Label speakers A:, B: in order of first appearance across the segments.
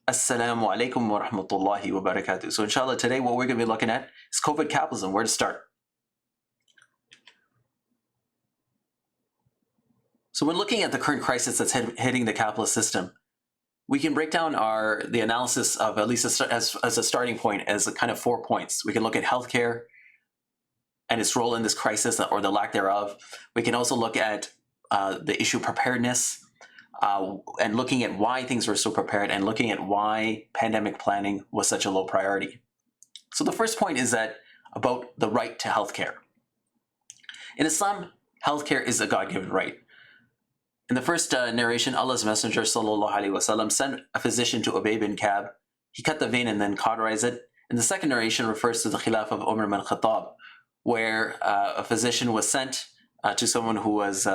A: Assalamu alaikum wa rahmatullahi wa barakatuh. So inshallah today what we're going to be looking at is COVID capitalism. Where to start? So when looking at the current crisis that's hitting the capitalist system, we can break down the analysis of at least as a starting point as a kind of 4 points. We can look at healthcare and its role in this crisis or the lack thereof. We can also look at the issue of preparedness, and looking at why things were so prepared and looking at why pandemic planning was such a low priority. So the first point is that about the right to healthcare. In Islam, healthcare is a God-given right. In the first narration, Allah's Messenger sallallahu alaihi wasallam sent a physician to Ubay bin Ka'b. He cut the vein and then cauterized it. And the second narration refers to the Khilafah of Umar bin Khattab, where a physician was sent to someone who was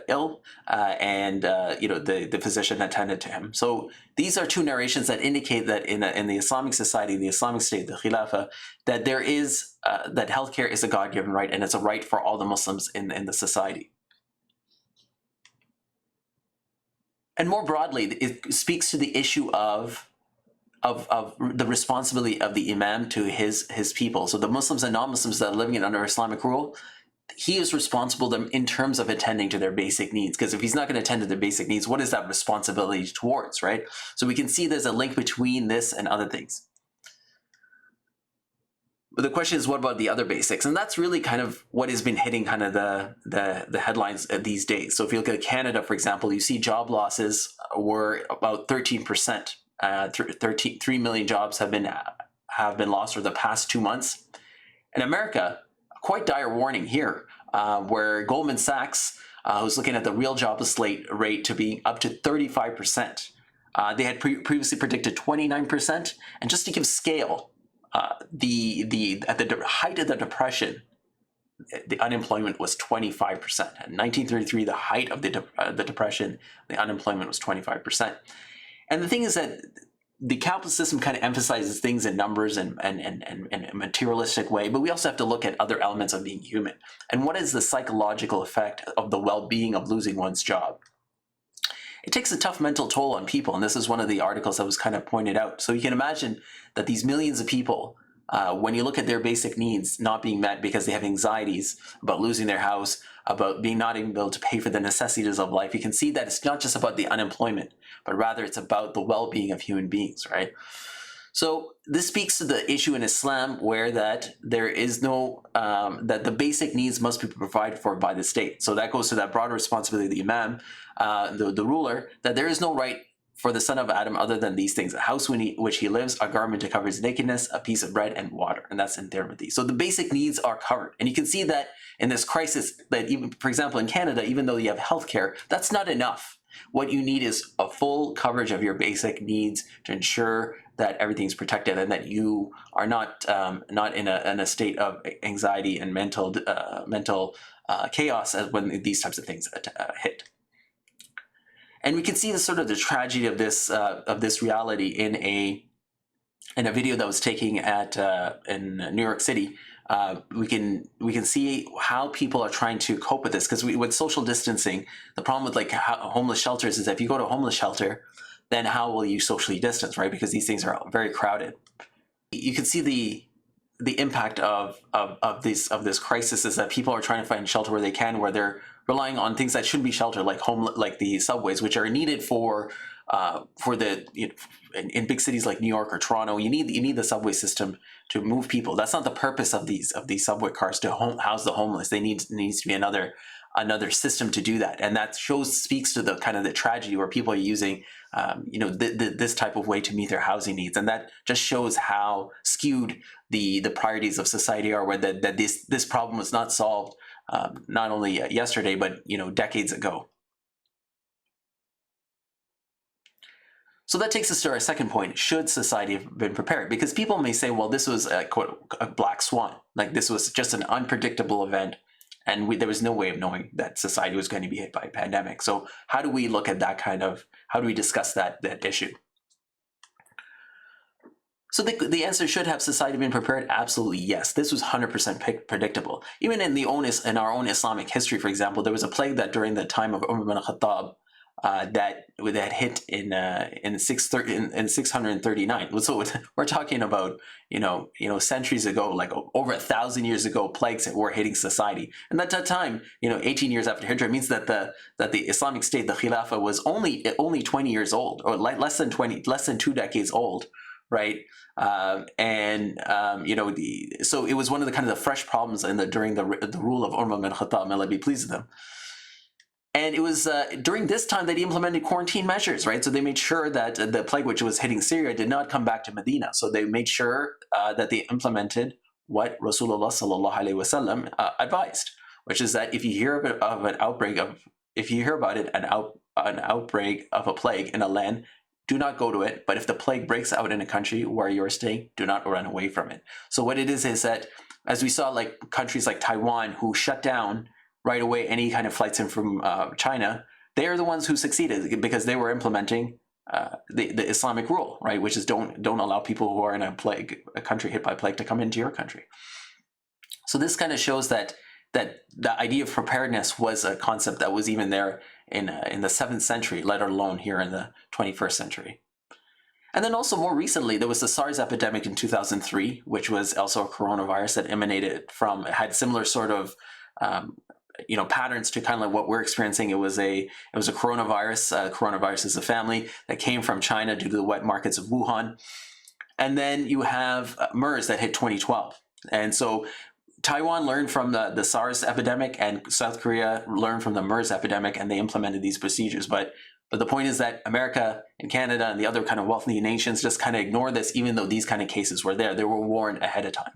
A: ill, and the physician attended to him. So these are two narrations that indicate that in the Islamic society, the Islamic state, the Khilafah, that there is that healthcare is a God-given right, and it's a right for all the Muslims in the society. And more broadly, it speaks to the issue of the responsibility of the Imam to his people. So the Muslims and non-Muslims that are living under Islamic rule, he is responsible in terms of attending to their basic needs. Because if he's not going to attend to their basic needs, what is that responsibility towards, right? So we can see there's a link between this and other things. But the question is, what about the other basics? And that's really kind of what has been hitting kind of the headlines these days. So if you look at Canada, for example, you see job losses were about 13%. 3 million jobs have been lost over the past 2 months. In America, quite dire warning here, where Goldman Sachs was looking at the real jobless rate to be up to 35%. They had previously predicted 29%. And just to give scale, at the height of the Depression, the unemployment was 25%. In 1933, the height of the Depression, the unemployment was 25%. And the thing is that the capitalist system kind of emphasizes things in numbers and a materialistic way, but we also have to look at other elements of being human. And what is the psychological effect of the well-being of losing one's job? It takes a tough mental toll on people, and this is one of the articles that was kind of pointed out. So you can imagine that these millions of people, when you look at their basic needs not being met because they have anxieties about losing their house, about being not able to pay for the necessities of life, you can see that it's not just about the unemployment, but rather it's about the well-being of human beings, right? So this speaks to the issue in Islam where that there is no, that the basic needs must be provided for by the state. So that goes to that broader responsibility of the Imam, the ruler, that there is no right for the son of Adam other than these things: a house in which he lives, a garment to cover his nakedness, a piece of bread and water. And that's in Tirmidhi. So the basic needs are covered. And you can see that in this crisis, that even, for example, in Canada, even though you have healthcare, that's not enough. What you need is a full coverage of your basic needs to ensure that everything's protected and that you are not in a state of anxiety and mental chaos as when these types of things hit. And we can see the sort of the tragedy of this reality in a video that was taken in New York City. We can see how people are trying to cope with this, because with social distancing, the problem with like homeless shelters is that if you go to a homeless shelter, then how will you socially distance, right? Because these things are very crowded. You can see the impact of this crisis is that people are trying to find shelter where they can, where they're relying on things that shouldn't be shelter, like the subways, which are needed for in big cities like New York or Toronto. You need the subway system to move people. That's not the purpose of these subway cars, to house the homeless. There needs to be another system to do that, and that speaks to the kind of the tragedy where people are using this type of way to meet their housing needs, and that just shows how skewed the priorities of society are, where that this problem was not solved not only yesterday but decades ago. So that takes us to our second point: should society have been prepared? Because people may say, well, this was a black swan, like this was just an unpredictable event, and there was no way of knowing that society was going to be hit by a pandemic. So how do we look at that how do we discuss that issue? So the answer, should have society been prepared? Absolutely yes. This was 100% predictable. Even in our own Islamic history, for example, there was a plague that during the time of Umar bin Khattab, that hit in 639. So we're talking about centuries ago, like over 1,000 years ago, plagues that were hitting society. And at that time, 18 years after Hijrah means that the Islamic State, the Khilafah, was only 20 years old, or less than 2 decades old, right? So it was one of the kind of the fresh problems during the rule of Umar bin Khattab, may Allah be pleased with them. And it was during this time that he implemented quarantine measures, right? So they made sure that the plague which was hitting Syria did not come back to Medina. So they made sure that they implemented what Rasulullah sallallahu alaihi wasallam advised, which is that if you hear of an outbreak of, if you hear about it, an outbreak of a plague in a land, do not go to it. But if the plague breaks out in a country where you're staying, do not run away from it. So what it is that, as we saw, like countries like Taiwan who shut down right away any kind of flights in from China, they are the ones who succeeded because they were implementing the Islamic rule, right? Which is don't allow people who are in a country hit by plague to come into your country. So this kind of shows that the idea of preparedness was a concept that was even there in the 7th century, let alone here in the 21st century. And then also more recently, there was the SARS epidemic in 2003, which was also a coronavirus that emanated from, had similar sort of patterns to kind of like what we're experiencing. It was a coronavirus. Coronavirus is a family that came from China due to the wet markets of Wuhan. And then you have MERS that hit 2012. And so Taiwan learned from the SARS epidemic, and South Korea learned from the MERS epidemic, and they implemented these procedures. But the point is that America and Canada and the other kind of wealthy nations just kind of ignored this, even though these kind of cases were there. They were warned ahead of time.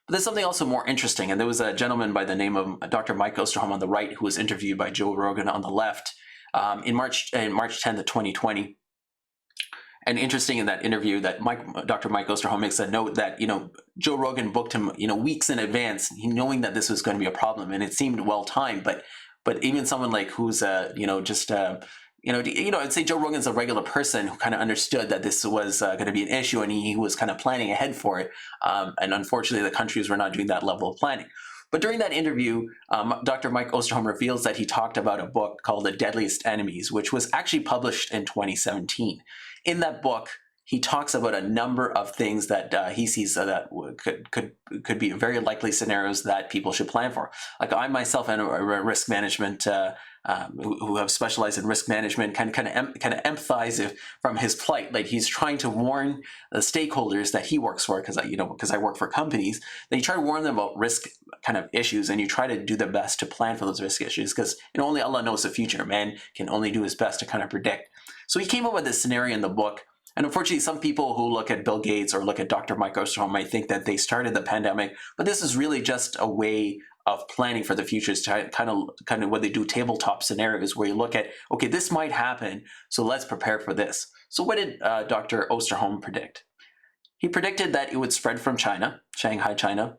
A: But there's something also more interesting, and there was a gentleman by the name of Dr. Mike Osterholm on the right who was interviewed by Joe Rogan on the left in March 10th of 2020. And interesting in that interview that Dr. Mike Osterholm makes a note that Joe Rogan booked him weeks in advance, knowing that this was going to be a problem, and it seemed well timed. But even someone like who's I'd say Joe Rogan's a regular person who kind of understood that this was going to be an issue, and he was kind of planning ahead for it. And unfortunately, the countries were not doing that level of planning. But during that interview, Dr. Mike Osterholm reveals that he talked about a book called The Deadliest Enemies, which was actually published in 2017. In that book, he talks about a number of things that he sees that could be very likely scenarios that people should plan for. Like I myself am a risk management who have specialized in risk management, kind of empathize from his plight. Like he's trying to warn the stakeholders that he works for, because I work for companies, that you try to warn them about risk kind of issues, and you try to do the best to plan for those risk issues, because only Allah knows the future. Man can only do his best to kind of predict. So he came up with this scenario in the book. And unfortunately, some people who look at Bill Gates or look at Dr. Mike Osterholm might think that they started the pandemic, but this is really just a way of planning for the future. It's kind of what they do, tabletop scenarios, where you look at, okay, this might happen, so let's prepare for this. So what did Dr. Osterholm predict? He predicted that it would spread from China, Shanghai, China.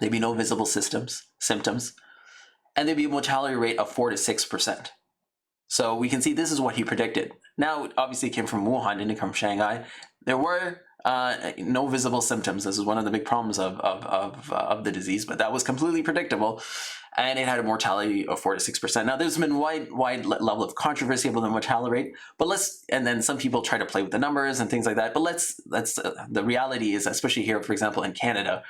A: There'd be no visible symptoms, and there'd be a mortality rate of 4 to 6%. So we can see this is what he predicted. Now, obviously, it came from Wuhan, didn't come from Shanghai. There were no visible symptoms. This is one of the big problems of the disease, but that was completely predictable, and it had a mortality of 4 to 6%. Now, there's been wide level of controversy about the mortality rate, and then some people try to play with the numbers and things like that. But the reality is, especially here, for example, in Canada,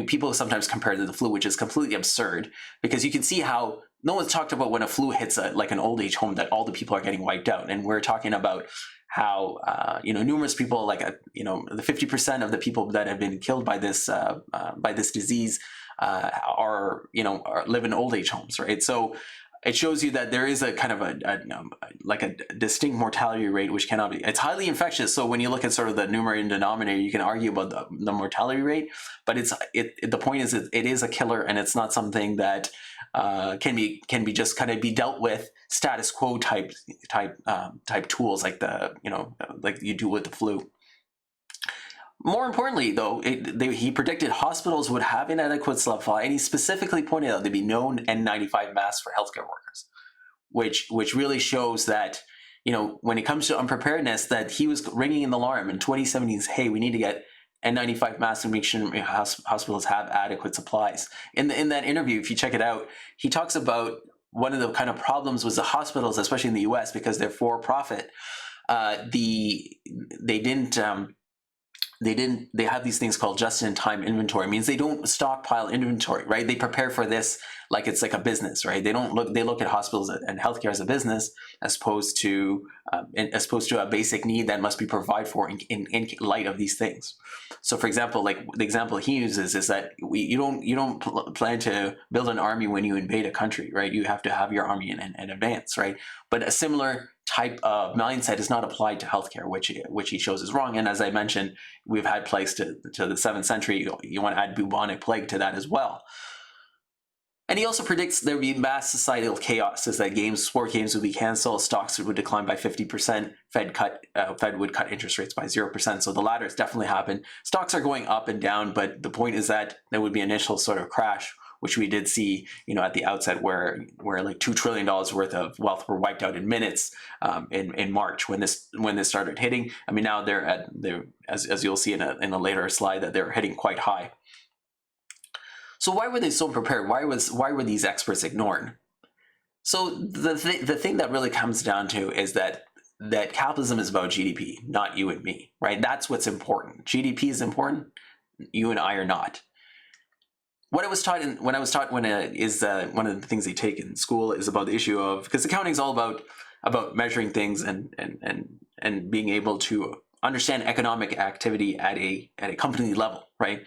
A: people sometimes compare to the flu, which is completely absurd, because you can see how no one's talked about when a flu hits like an old age home that all the people are getting wiped out. And we're talking about how numerous people, like the 50% of the people that have been killed by this disease live in old age homes, right? So it shows you that there is a kind of a distinct mortality rate, which cannot be. It's highly infectious. So when you look at sort of the numerator and denominator, you can argue about the mortality rate, but the point is it is a killer, and it's not something that can be just kind of be dealt with status quo type tools like like you do with the flu. More importantly, though, he predicted hospitals would have inadequate supply, and he specifically pointed out there'd be no N95 masks for healthcare workers, which really shows that, when it comes to unpreparedness, that he was ringing an alarm in 2017. Hey, we need to get N95 masks and make sure hospitals have adequate supplies. In that interview, if you check it out, he talks about one of the kind of problems was the hospitals, especially in the U.S., because they're for profit. They didn't. They have these things called just-in-time inventory. It means they don't stockpile inventory, right? They prepare for this like it's like a business, right? They look at hospitals and healthcare as a business, as opposed to a basic need that must be provided for in light of these things. So, for example, like the example he uses is that you don't plan to build an army when you invade a country, right? You have to have your army in advance, right? But a similar type of mindset is not applied to healthcare, which he shows is wrong. And as I mentioned, we've had plagues to the 7th century. You want to add bubonic plague to that as well. And he also predicts there would be mass societal chaos, as that sport games would be canceled, stocks would decline by 50%, Fed would cut interest rates by 0%. So the latter has definitely happened. Stocks are going up and down, but the point is that there would be an initial sort of crash, which we did see, at the outset, where like $2 trillion worth of wealth were wiped out in minutes in March when this started hitting. I mean, now they're as you'll see in a later slide, that they're hitting quite high. So why were they so prepared? Why were these experts ignored? So the thing that really comes down to is that capitalism is about GDP, not you and me, right? That's what's important. GDP is important. You and I are not. What I was taught is one of the things they take in school is about the issue of, because accounting is all about measuring things and being able to understand economic activity at a company level, right?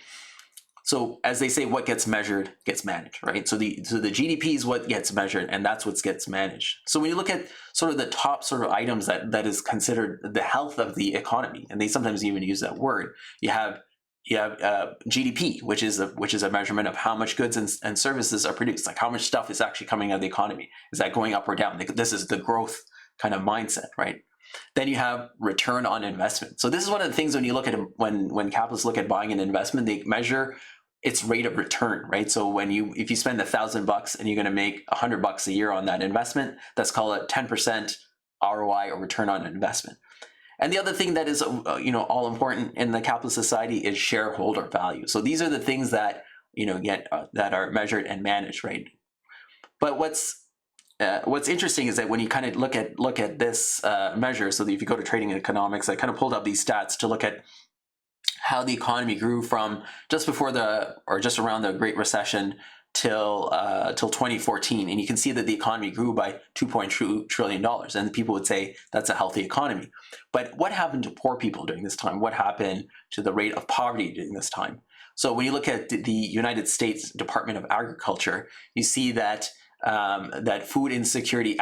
A: So as they say, what gets measured gets managed, right? So the GDP is what gets measured, and that's what gets managed. So when you look at sort of the top sort of items that is considered the health of the economy, and they sometimes even use that word, you have GDP, which is a measurement of how much goods and services are produced, like how much stuff is actually coming out of the economy. Is that going up or down? This is the growth kind of mindset, right? Then you have return on investment. So this is one of the things when you look at when capitalists look at buying an investment, they measure its rate of return, right? So if you spend $1,000 and you're going to make $100 a year on that investment, that's called a 10% ROI, or return on investment. And the other thing that is all important in the capitalist society is shareholder value. So these are the things that that are measured and managed, right? But what's interesting is that when you kind of look at this measure, so that if you go to trading economics, I kind of pulled up these stats to look at how the economy grew from just around the Great Recession till 2014, and you can see that the economy grew by $2.2 trillion, and people would say that's a healthy economy. But what happened to poor people during this time? What happened to the rate of poverty during this time? So when you look at the United States Department of Agriculture, you see that food insecurity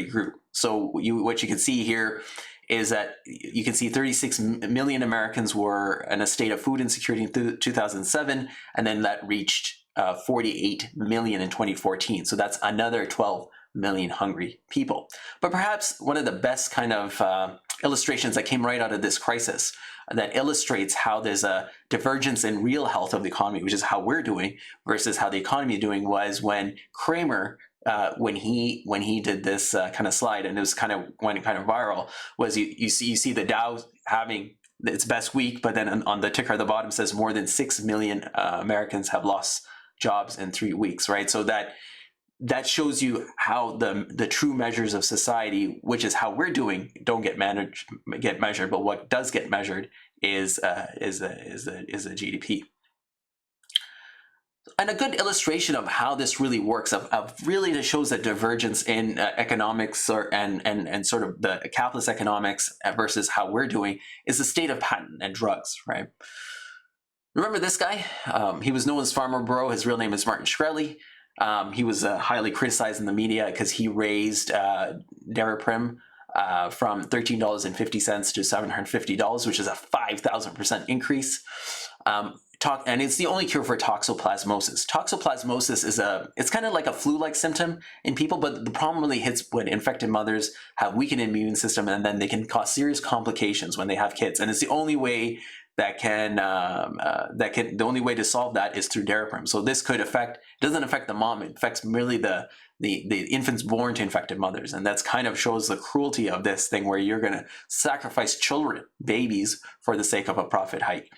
A: grew. So what you can see here is that you can see 36 million Americans were in a state of food insecurity in 2007, and then that reached 48 million in 2014. So that's another 12 million hungry people. But perhaps one of the best kind of illustrations that came right out of this crisis that illustrates how there's a divergence in real health of the economy, which is how we're doing versus how the economy is doing, was when Kramer, when he did this kind of slide, and it was went kind of viral, was you see the Dow having its best week, but then on the ticker at the bottom says more than 6 million Americans have lost jobs in 3 weeks, right? So that shows you how the true measures of society, which is how we're doing, don't get measured, but what does get measured is a GDP. And a good illustration of how this really works, of really that shows that divergence in economics and sort of the capitalist economics versus how we're doing, is the state of patent and drugs, right? Remember this guy? He was known as Farmer Bro. His real name is Martin Shkreli. He was highly criticized in the media because he raised Daraprim from $13.50 to $750, which is a 5,000% increase. And it's the only cure for toxoplasmosis. Toxoplasmosis it's kind of like a flu-like symptom in people, but the problem really hits when infected mothers have weakened immune system, and then they can cause serious complications when they have kids. And it's the only way the only way to solve that is through Daraprim. So this doesn't affect the mom, it affects merely the infants born to infected mothers. And that's kind of shows the cruelty of this thing, where you're going to sacrifice children, babies, for the sake of a profit hike.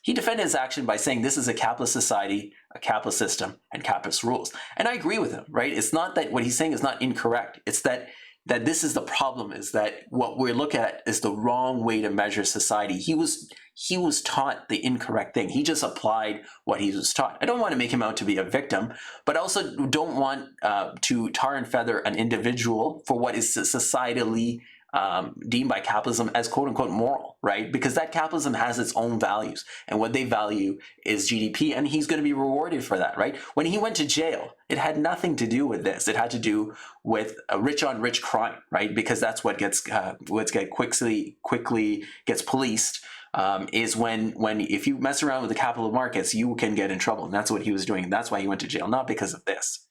A: He defended his action by saying this is a capitalist society, a capitalist system, and capitalist rules. And I agree with him, right? It's not that what he's saying is not incorrect. It's that this is the problem, is that what we're looking at is the wrong way to measure society. He was taught the incorrect thing. He just applied what he was taught. I don't want to make him out to be a victim, but I also don't want to tar and feather an individual for what is societally deemed by capitalism as quote unquote moral, right? Because that capitalism has its own values, and what they value is GDP, and he's going to be rewarded for that, right? When he went to jail, it had nothing to do with this. It had to do with a rich on rich crime, right? Because that's what gets quickly gets policed. Is when if you mess around with the capital markets, you can get in trouble, and that's what he was doing. That's why he went to jail, not because of this.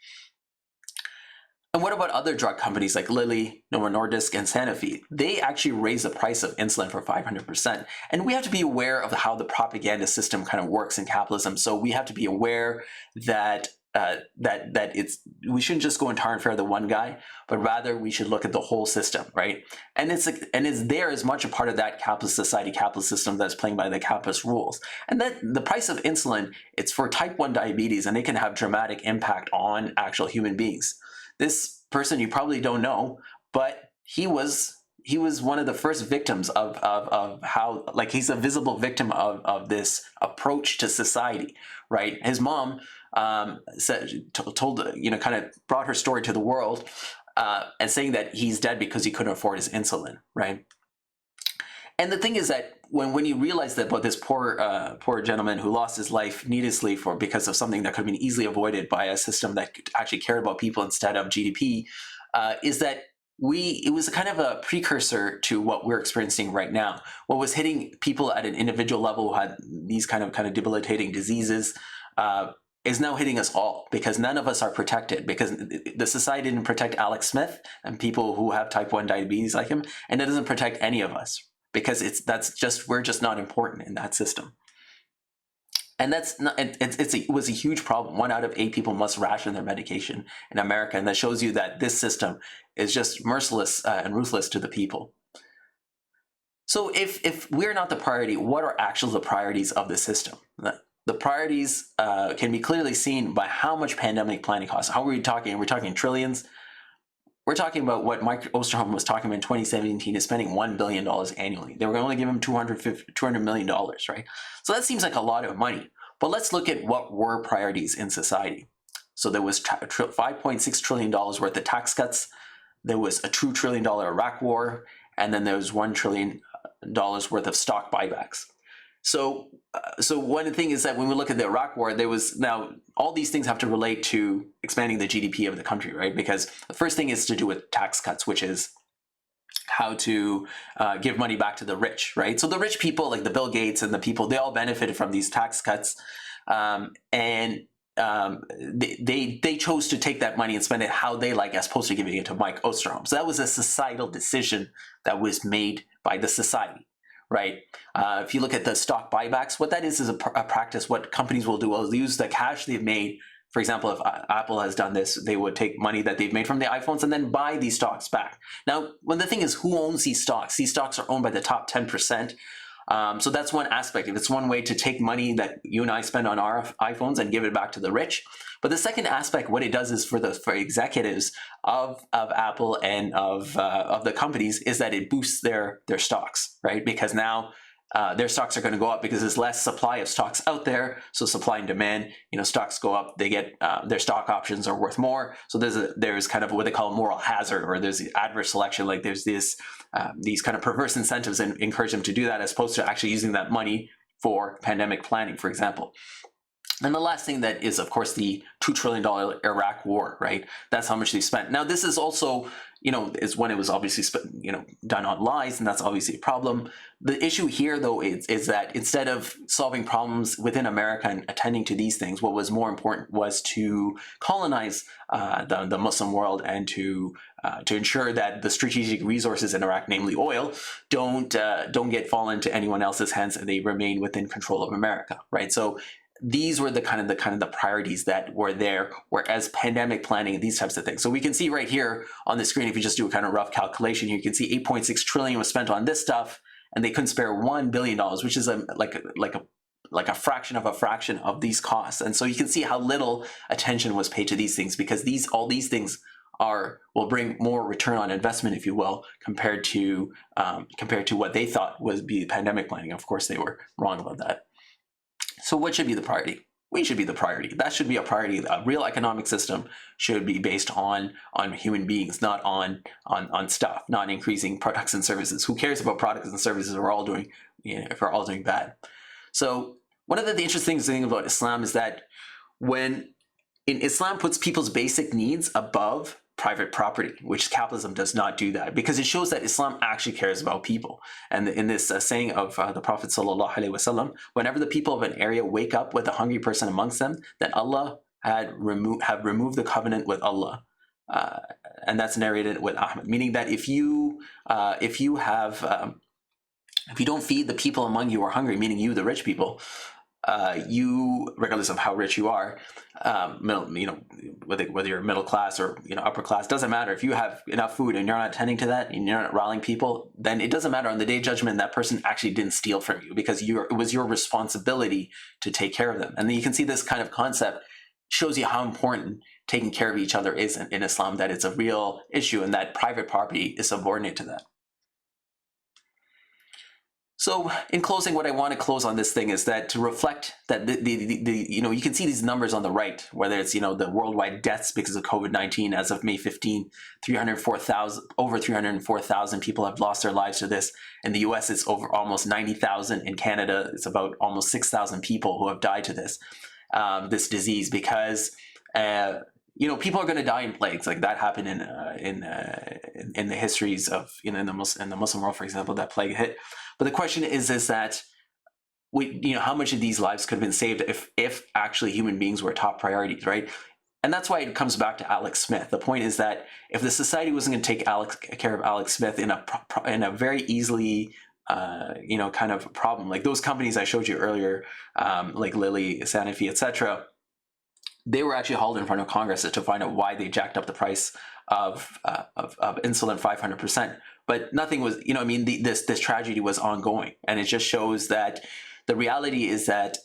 A: And what about other drug companies like Lilly, Novo Nordisk, and Sanofi? They actually raised the price of insulin for 500%. And we have to be aware of how the propaganda system kind of works in capitalism. So we have to be aware that we shouldn't just go and tar and feather the one guy, but rather we should look at the whole system, right? And it's there as much a part of that capitalist society, capitalist system that's playing by the capitalist rules. And that the price of insulin, it's for type 1 diabetes, and it can have dramatic impact on actual human beings. This person you probably don't know, but he was one of the first victims of how, like, he's a visible victim of this approach to society, right? His mom told, kind of brought her story to the world, and saying that he's dead because he couldn't afford his insulin, right? And the thing is that when you realize that about this poor gentleman who lost his life needlessly because of something that could have been easily avoided by a system that actually cared about people instead of GDP, is that it was kind of a precursor to what we're experiencing right now. What was hitting people at an individual level who had these kind of debilitating diseases is now hitting us all, because none of us are protected, because the society didn't protect Alex Smith and people who have type 1 diabetes like him, and it doesn't protect any of us, because we're just not important in that system. And it was a huge problem. 1 out of 8 people must ration their medication in America, and that shows you that this system is just merciless and ruthless to the people. So if we're not the priority, what are actually the priorities of the system? The priorities can be clearly seen by how much pandemic planning costs. How are we talking? We're talking trillions. We're talking about what Mike Osterholm was talking about in 2017 is spending $1 billion annually. They were going to only give him $200 million, right? So that seems like a lot of money. But let's look at what were priorities in society. So there was $5.6 trillion worth of tax cuts. There was a $2 trillion Iraq war. And then there was $1 trillion worth of stock buybacks. So one thing is that when we look at the Iraq war, now all these things have to relate to expanding the GDP of the country, right? Because the first thing is to do with tax cuts, which is how to give money back to the rich, right? So the rich people, like the Bill Gates and the people, they all benefited from these tax cuts, and they chose to take that money and spend it how they like, as opposed to giving it to Mike Osterholm. So that was a societal decision that was made by the society. Right. If you look at the stock buybacks, what that is a practice. What companies will do is use the cash they've made. For example, if Apple has done this, they would take money that they've made from the iPhones and then buy these stocks back. Now, when the thing is, who owns these stocks? These stocks are owned by the top 10%. So that's one aspect. If it's one way to take money that you and I spend on our iPhones and give it back to the rich. But the second aspect, what it does is for executives of Apple and of the companies, is that it boosts their stocks, right? Because now their stocks are going to go up because there's less supply of stocks out there. So supply and demand, stocks go up. They get their stock options are worth more. So there's kind of what they call a moral hazard, or there's adverse selection. Like there's these kind of perverse incentives and encourage them to do that, as opposed to actually using that money for pandemic planning, for example. And the last thing that is, of course, the $2 trillion Iraq war, right? That's how much they spent. Now, this is also, is when it was obviously, done on lies, and that's obviously a problem. The issue here, though, is that instead of solving problems within America and attending to these things, what was more important was to colonize the Muslim world and to ensure that the strategic resources in Iraq, namely oil, don't fall into anyone else's hands, and they remain within control of America, right? So these were the kind of the priorities that were there, whereas pandemic planning and these types of things. So we can see right here on the screen, if you just do a kind of rough calculation here, you can see 8.6 trillion was spent on this stuff, and they couldn't spare $1 billion, which is like like a fraction of these costs. And so you can see how little attention was paid to these things, because all these things will bring more return on investment, if you will, compared to what they thought was be pandemic planning. Of course, they were wrong about that. So what should be the priority? We should be the priority. That should be a priority. A real economic system should be based on human beings, not on stuff, not increasing products and services. Who cares about products and services if we're all doing bad? So one of the interesting things about Islam is that Islam puts people's basic needs above private property, which capitalism does not do that, because it shows that Islam actually cares about people. And in this saying of the Prophet ﷺ, whenever the people of an area wake up with a hungry person amongst them, then Allah have removed the covenant with Allah. And that's narrated with Ahmad, meaning that if you don't feed the people among you who are hungry, meaning you, the rich people, you, regardless of how rich you are, whether you're middle class or upper class, doesn't matter. If you have enough food and you're not attending to that and you're not rallying people, then it doesn't matter on the day of judgment that person actually didn't steal from you, because it was your responsibility to take care of them. And then you can see this kind of concept shows you how important taking care of each other is in Islam, that it's a real issue and that private property is subordinate to that. So in closing, what I want to close on this thing is that to reflect that you can see these numbers on the right, whether it's the worldwide deaths because of COVID-19 as of May 15, over 304,000 people have lost their lives to this. In the US, it's over almost 90,000. In Canada, it's about almost 6,000 people who have died to this disease, because people are going to die in plagues. Like that happened in the histories of in the Muslim world, for example, that plague hit. But the question is that how much of these lives could have been saved if actually human beings were top priorities, right? And that's why it comes back to Alex Smith. The point is that if the society wasn't going to take care of Alex Smith in a very easily kind of problem, like those companies I showed you earlier, like Lilly, Sanofi, etc., they were actually hauled in front of Congress to find out why they jacked up the price of insulin 500%. But nothing was, this tragedy was ongoing, and it just shows that the reality is that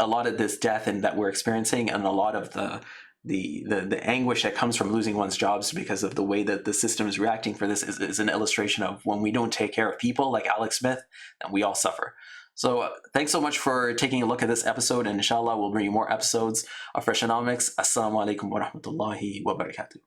A: a lot of this death and that we're experiencing, and a lot of the anguish that comes from losing one's jobs because of the way that the system is reacting for this is an illustration of when we don't take care of people like Alex Smith, and we all suffer. So thanks so much for taking a look at this episode, and inshallah we'll bring you more episodes of Freshonomics. Assalamu alaikum wa rahmatullahi wa barakatuh.